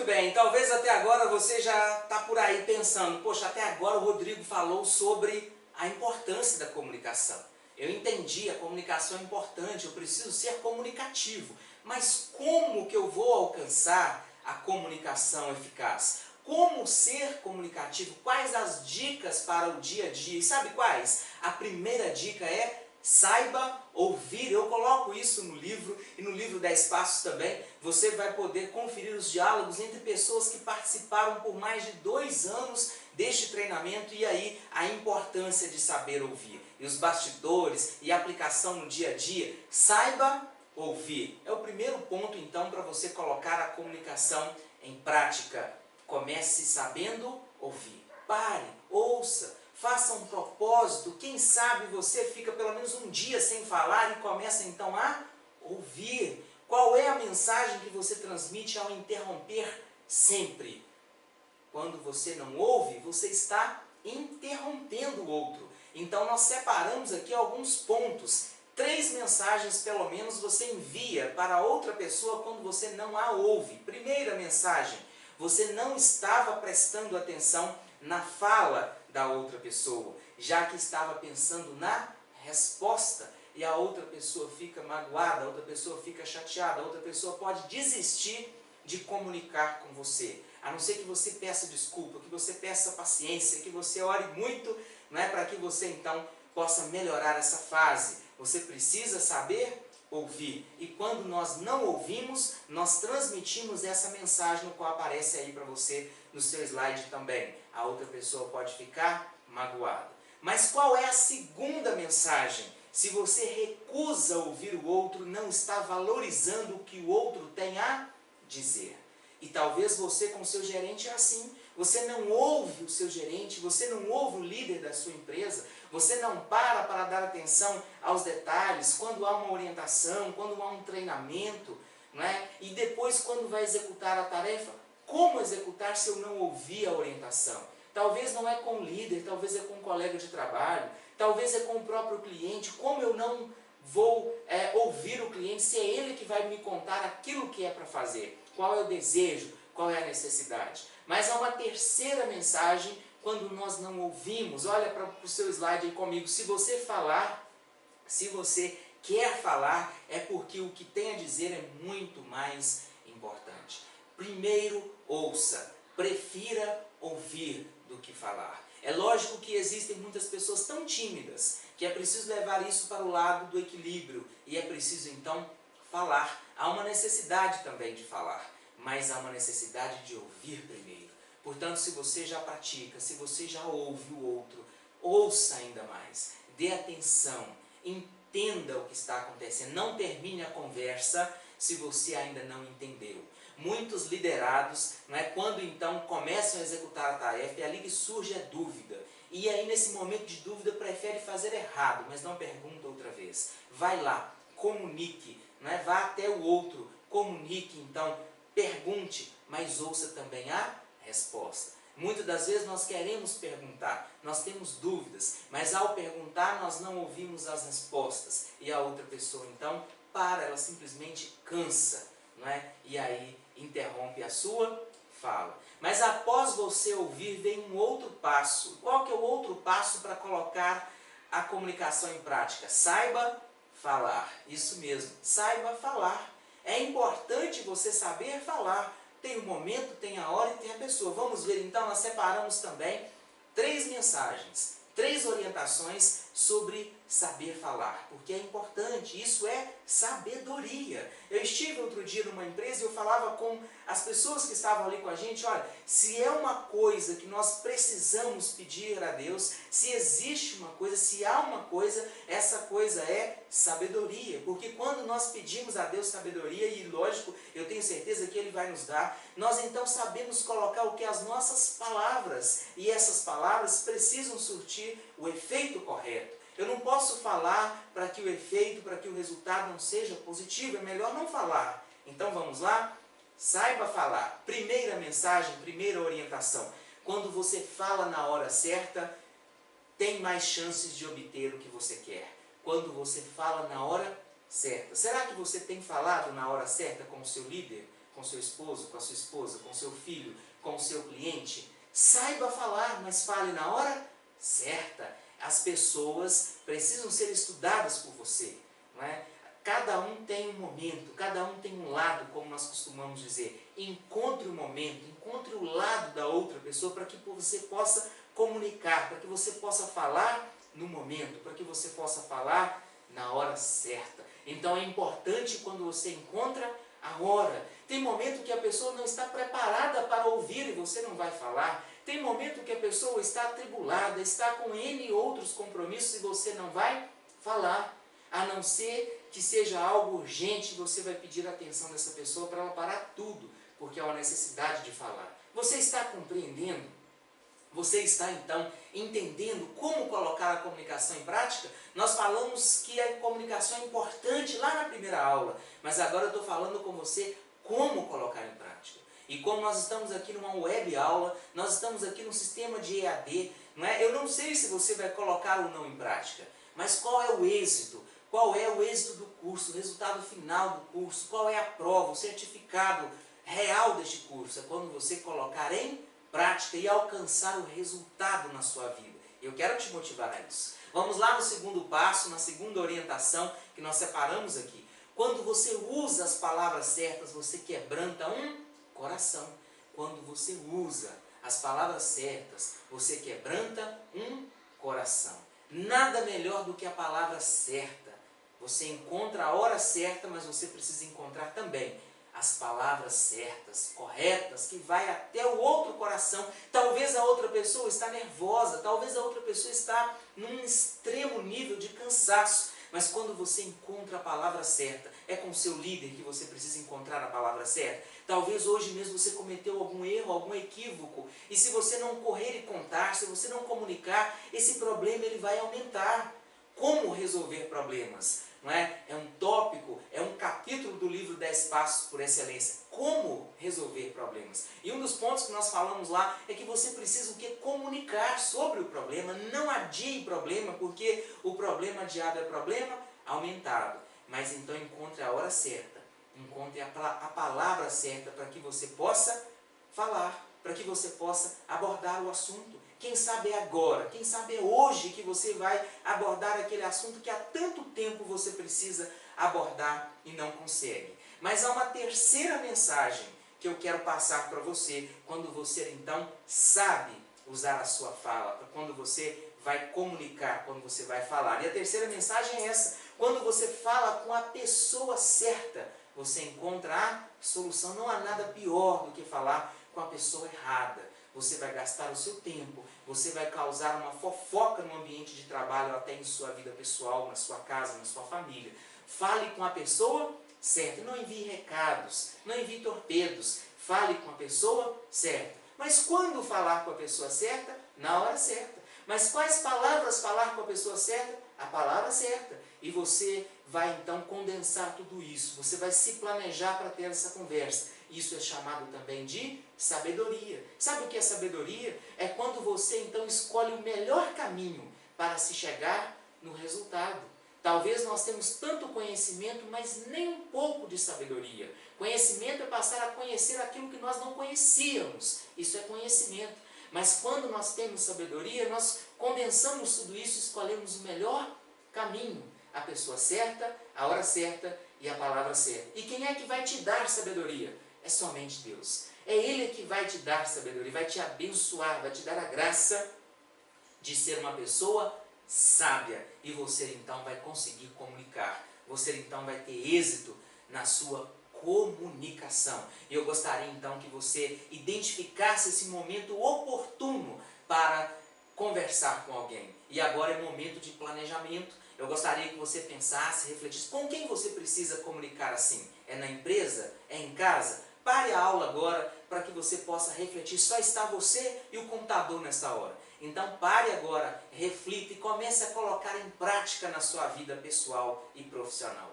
Muito bem, talvez até agora você já está por aí pensando, poxa, até agora o Rodrigo falou sobre a importância da comunicação. Eu entendi, a comunicação é importante, eu preciso ser comunicativo. Mas como que eu vou alcançar a comunicação eficaz? Como ser comunicativo? Quais as dicas para o dia a dia? E sabe quais? A primeira dica é: saiba ouvir. Eu coloco isso no livro, e no livro 10 Passos também, você vai poder conferir os diálogos entre pessoas que participaram por mais de 2 anos deste treinamento, e aí a importância de saber ouvir. E os bastidores e a aplicação no dia a dia. Saiba ouvir. É o primeiro ponto então para você colocar a comunicação em prática. Comece sabendo ouvir. Pare, ouça. Faça um propósito, quem sabe você fica pelo menos um dia sem falar e começa então a ouvir. Qual é a mensagem que você transmite ao interromper sempre? Quando você não ouve, você está interrompendo o outro. Então nós separamos aqui alguns pontos. 3 mensagens pelo menos você envia para outra pessoa quando você não a ouve. Primeira mensagem: você não estava prestando atenção na fala da outra pessoa, já que estava pensando na resposta, e a outra pessoa fica magoada, a outra pessoa fica chateada, a outra pessoa pode desistir de comunicar com você, a não ser que você peça desculpa, que você peça paciência, que você ore muito, né, para que você então possa melhorar essa fase. Você precisa saber ouvir, e quando nós não ouvimos, nós transmitimos essa mensagem, no qual aparece aí para você no seu slide também. A outra pessoa pode ficar magoada. Mas qual é a segunda mensagem? Se você recusa ouvir o outro, não está valorizando o que o outro tem a dizer. E talvez você com o seu gerente é assim. Você não ouve o seu gerente, você não ouve o líder da sua empresa, você não para dar atenção aos detalhes, quando há uma orientação, quando há um treinamento, não é? E depois, quando vai executar a tarefa, como executar se eu não ouvir a orientação? Talvez não é com o líder, talvez é com um colega de trabalho, talvez é com o próprio cliente. Como eu não vou ouvir o cliente se é ele que vai me contar aquilo que é para fazer? Qual é o desejo? Qual é a necessidade? Mas há uma terceira mensagem quando nós não ouvimos. Olha para o seu slide aí comigo. Se você falar, se você quer falar, é porque o que tem a dizer é muito mais importante. Primeiro, ouça. Prefira ouvir do que falar. É lógico que existem muitas pessoas tão tímidas que é preciso levar isso para o lado do equilíbrio. E é preciso então falar. Há uma necessidade também de falar, mas há uma necessidade de ouvir primeiro. Portanto, se você já pratica, se você já ouve o outro, ouça ainda mais. Dê atenção, entenda o que está acontecendo. Não termine a conversa se você ainda não entendeu. Muitos liderados, não é, quando então começam a executar a tarefa, é ali que surge a dúvida. E aí nesse momento de dúvida prefere fazer errado, mas não pergunta outra vez. Vai lá, comunique, não é? Vá até o outro, comunique então, pergunte, mas ouça também a resposta. Muitas das vezes nós queremos perguntar, nós temos dúvidas, mas ao perguntar nós não ouvimos as respostas. E a outra pessoa então ela simplesmente cansa, não é? E aí interrompe a sua fala. Mas após você ouvir vem um outro passo. Qual que é o outro passo para colocar a comunicação em prática? Saiba falar. Isso mesmo, saiba falar. É importante você saber falar. Tem o momento, tem a hora e tem a pessoa. Vamos ver então, nós separamos também 3 mensagens, 3 orientações sobre saber falar, porque é importante, isso é sabedoria. Eu estive outro dia numa empresa e eu falava com as pessoas que estavam ali com a gente, olha, se é uma coisa que nós precisamos pedir a Deus, se existe uma coisa, se há uma coisa, essa coisa é sabedoria, porque quando nós pedimos a Deus sabedoria, e lógico, eu tenho certeza que Ele vai nos dar, nós então sabemos colocar o que? As nossas palavras, e essas palavras precisam surtir o efeito correto. Eu não posso falar para que o efeito, para que o resultado não seja positivo, é melhor não falar. Então vamos lá? Saiba falar. Primeira mensagem, primeira orientação. Quando você fala na hora certa, tem mais chances de obter o que você quer. Quando você fala na hora certa. Será que você tem falado na hora certa com o seu líder? com seu esposo, com a sua esposa, com seu filho, com o seu cliente, saiba falar, mas fale na hora certa. As pessoas precisam ser estudadas por você, não é? Cada um tem um momento, cada um tem um lado, como nós costumamos dizer. Encontre o momento, encontre o lado da outra pessoa para que você possa comunicar, para que você possa falar no momento, para que você possa falar na hora certa. Então é importante quando você encontra a hora. Tem momento que a pessoa não está preparada para ouvir e você não vai falar. Tem momento que a pessoa está atribulada, está com N outros compromissos e você não vai falar. A não ser que seja algo urgente, você vai pedir a atenção dessa pessoa para ela parar tudo, porque há uma necessidade de falar. Você está compreendendo? Você está então entendendo como colocar a comunicação em prática? Nós falamos que a comunicação é importante lá na primeira aula, mas agora eu estou falando com você como colocar em prática. E como nós estamos aqui numa web aula, nós estamos aqui no sistema de EAD, não é? Eu não sei se você vai colocar ou não em prática, mas qual é o êxito? Qual é o êxito do curso, o resultado final do curso? Qual é a prova, o certificado real deste curso? É quando você colocar em prática e alcançar o resultado na sua vida. Eu quero te motivar a isso. Vamos lá no segundo passo, na segunda orientação que nós separamos aqui. Quando você usa as palavras certas, você quebranta um coração. Quando você usa as palavras certas, você quebranta um coração. Nada melhor do que a palavra certa. Você encontra a hora certa, mas você precisa encontrar também as palavras certas, corretas, que vai até o outro coração. Talvez a outra pessoa está nervosa, talvez a outra pessoa está num extremo nível de cansaço, mas quando você encontra a palavra certa, é com o seu líder que você precisa encontrar a palavra certa. Talvez hoje mesmo você cometeu algum erro, algum equívoco, e se você não correr e contar, se você não comunicar, esse problema ele vai aumentar. Como resolver problemas? Não é? É um tópico, é um capítulo do livro 10 Passos por Excelência. Como resolver problemas? E um dos pontos que nós falamos lá é que você precisa o quê? Comunicar sobre o problema. Não adie problema, porque o problema adiado é problema aumentado. Mas então encontre a hora certa, encontre a palavra certa para que você possa falar, para que você possa abordar o assunto. Quem sabe é agora, quem sabe é hoje que você vai abordar aquele assunto que há tanto tempo você precisa abordar e não consegue. Mas há uma terceira mensagem que eu quero passar para você quando você então sabe usar a sua fala, quando você vai comunicar, quando você vai falar. E a terceira mensagem é essa: quando você fala com a pessoa certa, você encontra a solução. Não há nada pior do que falar com a pessoa errada. Você vai gastar o seu tempo, você vai causar uma fofoca no ambiente de trabalho, até em sua vida pessoal, na sua casa, na sua família. Fale com a pessoa certa, não envie recados, não envie torpedos, fale com a pessoa certa. Mas quando falar com a pessoa certa? Na hora certa. Mas quais palavras falar com a pessoa certa? A palavra certa. E você vai então condensar tudo isso, você vai se planejar para ter essa conversa. Isso é chamado também de sabedoria. Sabe o que é sabedoria? É quando você então escolhe o melhor caminho para se chegar no resultado. Talvez nós temos tanto conhecimento, mas nem um pouco de sabedoria. Conhecimento é passar a conhecer aquilo que nós não conhecíamos. Isso é conhecimento. Mas quando nós temos sabedoria, nós condensamos tudo isso e escolhemos o melhor caminho. A pessoa certa, a hora certa e a palavra certa. E quem é que vai te dar sabedoria? É somente Deus. É Ele que vai te dar sabedoria, vai te abençoar, vai te dar a graça de ser uma pessoa sábia. E você então vai conseguir comunicar. Você então vai ter êxito na sua comunicação. E eu gostaria então que você identificasse esse momento oportuno para conversar com alguém. E agora é o momento de planejamento. Eu gostaria que você pensasse, refletisse, com quem você precisa comunicar assim? É na empresa? É em casa? Pare a aula agora para que você possa refletir. Só está você e o computador nessa hora. Então pare agora, reflita e comece a colocar em prática na sua vida pessoal e profissional.